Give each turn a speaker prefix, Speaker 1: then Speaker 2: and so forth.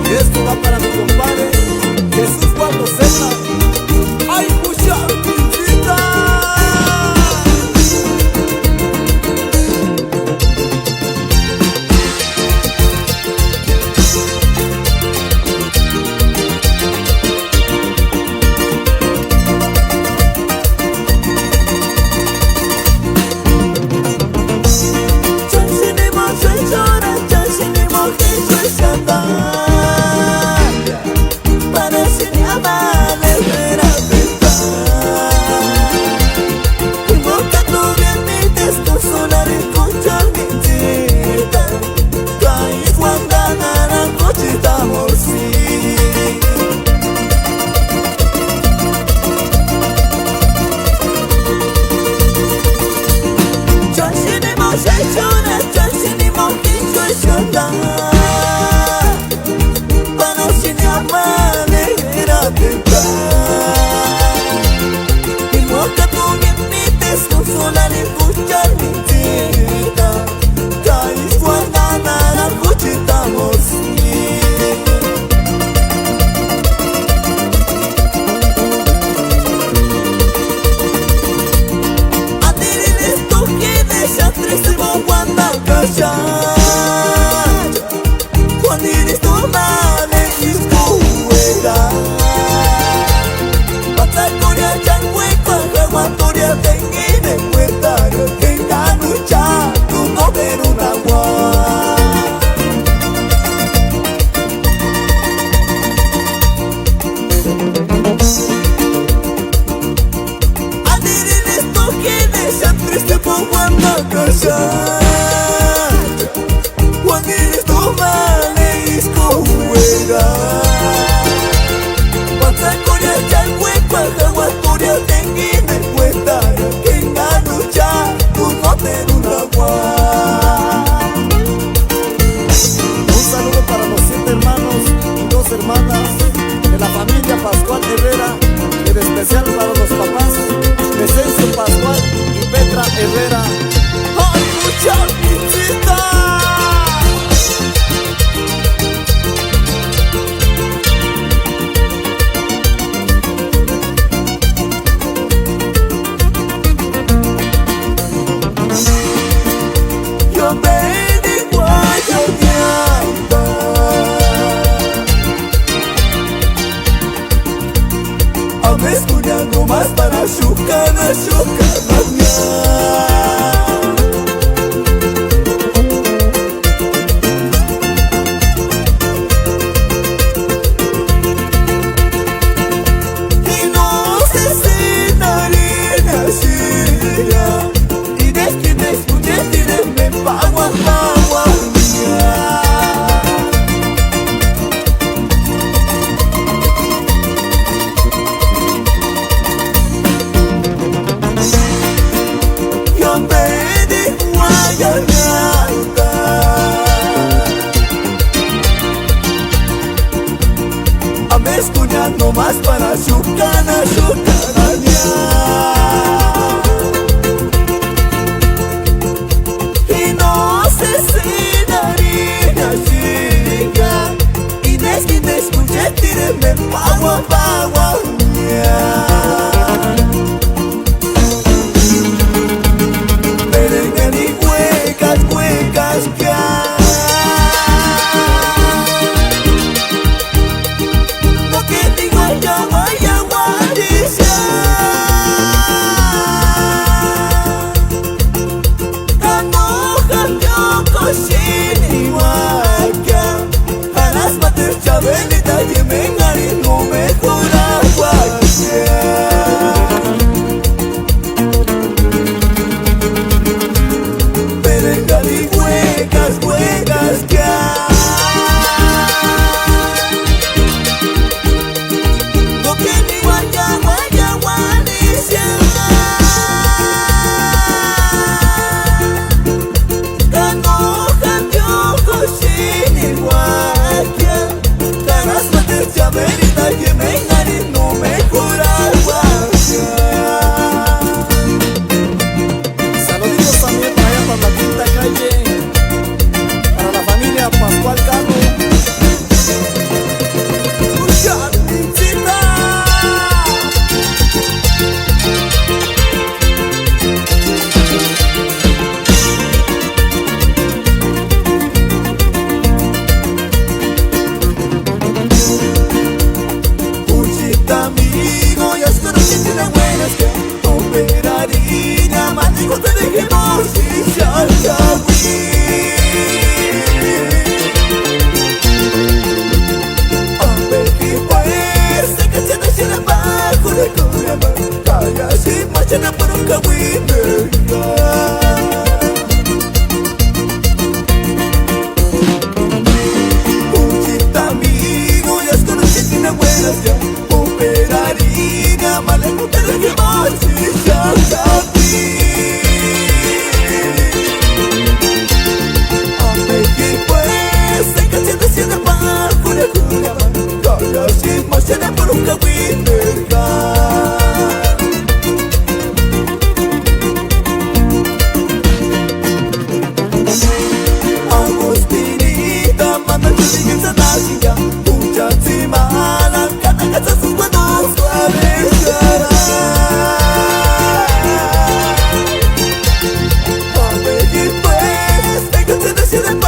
Speaker 1: Y esto va para mi compadre Jesús Cuando Serna. ¡Ay, mucha visita!
Speaker 2: Hermanas de la familia Pascual Herrera, en especial para los papás Mecencio Pascual y Petra Herrera.
Speaker 1: ¡Ay, mucha visita! Yo me digo escuchando más para chocar, chocar, te dejemos y ya Jangan perlu kawin un chita amigo, ya es conocido en buenas ya operaría, mal en un que más y ya a México pues, se canción de siete más, pura curia man, ya sin más jangan perlu kawin Ciudad